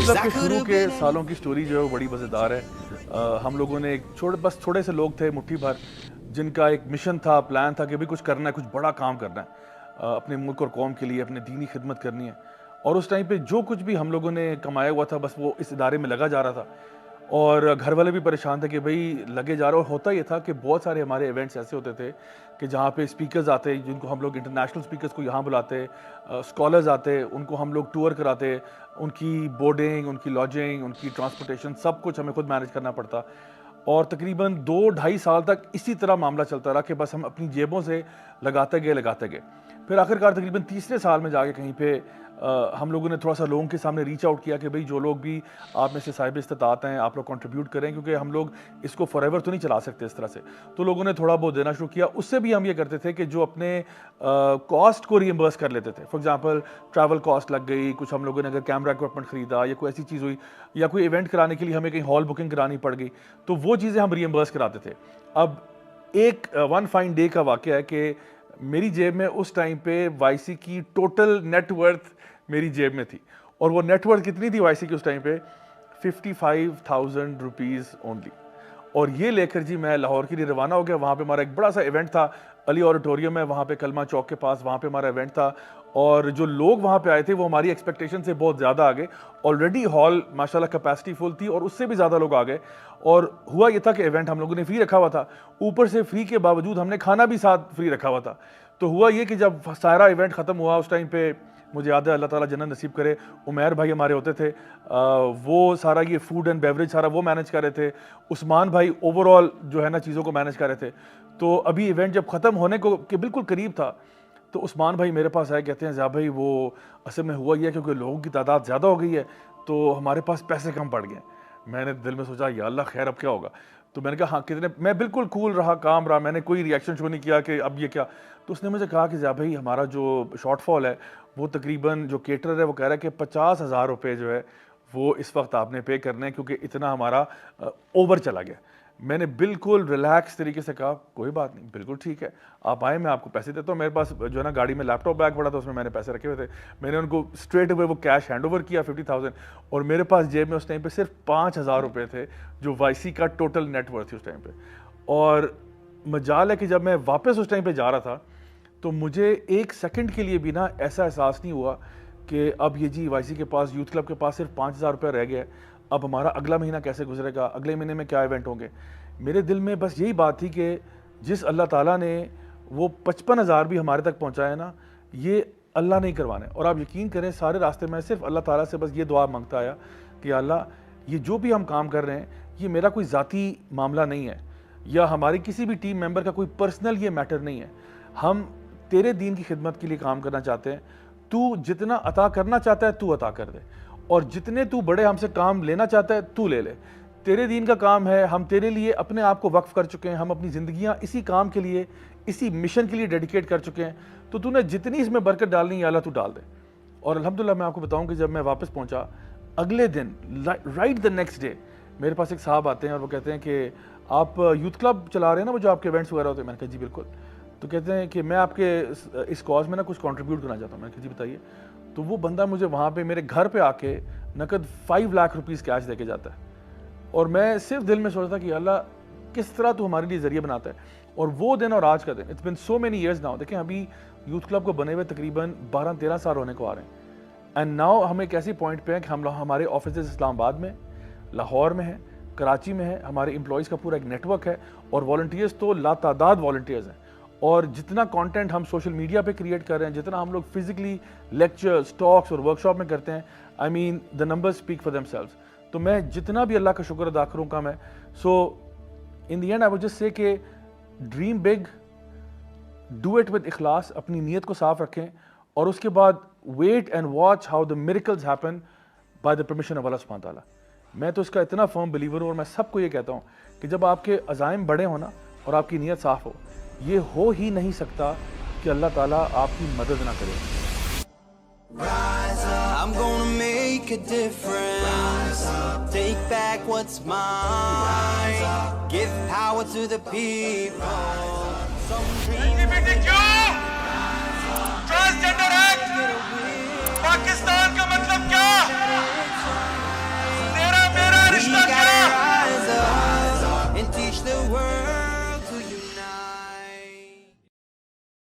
Club کے شروع کے سالوں کی سٹوری جو ہے وہ بڑی مزیدار ہے. ہم لوگوں نے ایک بس تھوڑے سے لوگ تھے مٹھی بھر جن کا ایک مشن تھا, پلان تھا کہ بھی کچھ کرنا ہے, کچھ بڑا کام کرنا ہے اپنے ملک اور قوم کے لیے, اپنے دینی خدمت کرنی ہے. اور اس ٹائم پہ جو کچھ بھی ہم لوگوں نے کمایا ہوا تھا بس وہ اس ادارے میں لگا جا رہا تھا. اور گھر والے بھی پریشان تھے کہ بھئی لگے جا رہا. اور ہوتا یہ تھا کہ بہت سارے ہمارے ایونٹس ایسے ہوتے تھے کہ جہاں پہ اسپیکرز آتے جن کو ہم لوگ انٹرنیشنل اسپیکرز کو یہاں بلاتے, اسکالرز آتے, ان کو ہم لوگ ٹور کراتے, ان کی بورڈنگ, ان کی لاجنگ, ان کی ٹرانسپورٹیشن سب کچھ ہمیں خود مینیج کرنا پڑتا. اور تقریباً 2-2.5 سال تک اسی طرح معاملہ چلتا رہا کہ بس ہم اپنی جیبوں سے لگاتے گئے. پھر آخرکار تقریباً تیسرے سال میں جا کے کہیں پہ ہم لوگوں نے تھوڑا سا لوگوں کے سامنے ریچ آؤٹ کیا کہ بھئی جو لوگ بھی آپ میں سے صاحب استطاعت ہیں آپ لوگ کنٹریبیوٹ کریں, کیونکہ ہم لوگ اس کو فار ایور تو نہیں چلا سکتے اس طرح سے. تو لوگوں نے تھوڑا بہت دینا شروع کیا. اس سے بھی ہم یہ کرتے تھے کہ جو اپنے کاسٹ کو ری ایمبرس کر لیتے تھے. فار ایگزامپل ٹریول کاسٹ لگ گئی, کچھ ہم لوگوں نے اگر کیمرہ اکوپمنٹ خریدا یا کوئی ایسی چیز ہوئی, یا کوئی ایونٹ کرانے کے لیے ہمیں کہیں ہال بکنگ کرانی پڑ گئی, تو وہ چیزیں ہم ری ایمبرس کراتے تھے. اب ایک ون فائن ڈے کا واقعہ ہے کہ میری جیب میں اس ٹائم پہ وائی سی کی ٹوٹل نیٹ ورتھ میری جیب میں تھی. اور وہ نیٹ ورتھ کتنی تھی وائی سی کی اس ٹائم پہ؟ 55,000 روپیز اونلی. اور یہ لے کر جی میں لاہور کے لیے روانہ ہو گیا. وہاں پہ ہمارا ایک بڑا سا ایونٹ تھا علی آڈیٹوریم میں, وہاں پہ کلمہ چوک کے پاس, وہاں پہ ہمارا ایونٹ تھا. اور جو لوگ وہاں پہ آئے تھے وہ ہماری ایکسپیکٹیشن سے بہت زیادہ آ گئے. آلریڈی ہال ماشاءاللہ کیپیسٹی فل تھی اور اس سے بھی زیادہ لوگ آ گئے. اور ہوا یہ تھا کہ ایونٹ ہم لوگوں نے فری رکھا ہوا تھا, اوپر سے فری کے باوجود ہم نے کھانا بھی ساتھ فری رکھا ہوا تھا. تو ہوا یہ کہ جب سارا ایونٹ ختم ہوا اس ٹائم پہ مجھے یاد ہے, اللہ تعالیٰ جنت نصیب کرے, عمیر بھائی ہمارے ہوتے تھے, وہ سارا یہ فوڈ اینڈ بیوریج سارا وہ مینیج کر رہے تھے. عثمان بھائی اوور آل جو ہے نا چیزوں کو مینیج کر رہے تھے. تو ابھی ایونٹ جب ختم ہونے کو کہ بالکل قریب تھا تو عثمان بھائی میرے پاس آئے, کہتے ہیں ضیاء بھائی وہ اصل میں ہوا یہ ہے کیونکہ لوگوں کی تعداد زیادہ ہو گئی ہے تو ہمارے پاس پیسے کم پڑ گئے. میں نے دل میں سوچا یا اللہ خیر اب کیا ہوگا. تو میں نے کہا ہاں کتنے, میں بالکل کول رہا, کام رہا, میں نے کوئی ریئیکشن شو نہیں کیا کہ اب یہ کیا. تو اس نے مجھے کہا کہ ضیاء بھائی ہمارا جو شارٹ فال ہے وہ تقریباً جو کیٹرر ہے وہ کہہ رہا ہے کہ 50,000 روپے جو ہے وہ اس وقت آپ نے پے کرنے ہیں کیونکہ اتنا ہمارا اوور چلا گیا. میں نے بالکل ریلیکس طریقے سے کہا کوئی بات نہیں, بالکل ٹھیک ہے, آپ آئیں میں آپ کو پیسے دیتا ہوں. میرے پاس جو ہے نا گاڑی میں لیپ ٹاپ بیگ پڑا تھا, اس میں میں نے پیسے رکھے ہوئے تھے. میں نے ان کو اسٹریٹ اوے وہ کیش ہینڈ اوور کیا 50,000, اور میرے پاس جیب میں اس ٹائم پہ صرف 5,000 روپے تھے جو وائی سی کا ٹوٹل نیٹ ورتھ تھی اس ٹائم پہ. اور مجال ہے کہ جب میں واپس اس ٹائم پہ جا رہا تھا تو مجھے ایک سیکنڈ کے لیے بھی نا ایسا احساس نہیں ہوا کہ اب یہ جی وائی سی کے پاس, یوتھ کلب کے پاس صرف 5,000 روپے رہ گئے, اب ہمارا اگلا مہینہ کیسے گزرے گا, اگلے مہینے میں کیا ایونٹ ہوں گے. میرے دل میں بس یہی بات تھی کہ جس اللہ تعالیٰ نے وہ 55,000 بھی ہمارے تک پہنچایا نا, یہ اللہ نہیں کروانے. اور آپ یقین کریں سارے راستے میں صرف اللہ تعالیٰ سے بس یہ دعا مانگتا آیا کہ اللہ یہ جو بھی ہم کام کر رہے ہیں یہ میرا کوئی ذاتی معاملہ نہیں ہے یا ہماری کسی بھی ٹیم ممبر کا کوئی پرسنل یہ میٹر نہیں ہے. ہم تیرے دین کی خدمت کے لیے کام کرنا چاہتے ہیں, تو جتنا عطا کرنا چاہتا ہے تو عطا کر دے, اور جتنے تو بڑے ہم سے کام لینا چاہتا ہے تو لے لے. تیرے دین کا کام ہے, ہم تیرے لیے اپنے آپ کو وقف کر چکے ہیں, ہم اپنی زندگیاں اسی کام کے لیے, اسی مشن کے لیے ڈیڈیکیٹ کر چکے ہیں, تو نے جتنی اس میں برکت ڈالنی ہے اللہ تو ڈال دے. اور الحمدللہ میں آپ کو بتاؤں کہ جب میں واپس پہنچا اگلے دن رائٹ دا نیکسٹ ڈے میرے پاس ایک صاحب آتے ہیں اور وہ کہتے ہیں کہ آپ یوتھ کلب چلا رہے ہیں نا وہ جو آپ کے ایونٹس وغیرہ ہوتے ہیں. میں نے کہا جی بالکل. تو کہتے ہیں کہ میں آپ کے اس کاز میں نا کچھ کنٹریبیوٹ کرنا چاہتا ہوں. میں نے کہا جی بتائیے. تو وہ بندہ مجھے وہاں پہ میرے گھر پہ آ کے نقد 5 لاکھ روپیز کیش دے کے جاتا ہے. اور میں صرف دل میں سوچتا تھا کہ اللہ کس طرح تو ہمارے لیے ذریعہ بناتا ہے. اور وہ دن اور آج کا دن, it's been so many years now. دیکھیں ابھی یوتھ کلب کو بنے ہوئے تقریباً 12-13 سال ہونے کو آ رہے ہیں. اینڈ ناؤ ہم ایک ایسی پوائنٹ پہ ہیں کہ ہمارے آفیسز اسلام آباد میں, لاہور میں ہیں, کراچی میں ہے, ہمارے امپلائیز کا پورا ایک نیٹ ورک ہے, اور والنٹیئرز تو لاتعداد والنٹیئرز ہیں. اور جتنا کانٹینٹ ہم سوشل میڈیا پہ کریٹ کر رہے ہیں, جتنا ہم لوگ فزیکلی لیکچرز, ٹاکس اور ورکشاپ میں کرتے ہیں, I mean the numbers speak for themselves. تو میں جتنا بھی اللہ کا شکر ادا کروں کا میں, so in the end I would just say کہ dream big, do it with اخلاص, اپنی نیت کو صاف رکھیں, اور اس کے بعد wait and watch how the miracles happen by the permission of اللہ سبحانہ تعالیٰ. میں تو اس کا اتنا فرم بلیور ہوں, اور میں سب کو یہ کہتا ہوں کہ جب آپ کے عزائم بڑے ہوں نا اور آپ کی نیت صاف ہو, یہ ہو ہی نہیں سکتا کہ اللہ تعالیٰ آپ کی مدد نہ کرے. I'm gonna make a difference. Take back what's mine. Give power to the people. Some dream LGBTQ Transgender Act Pakistan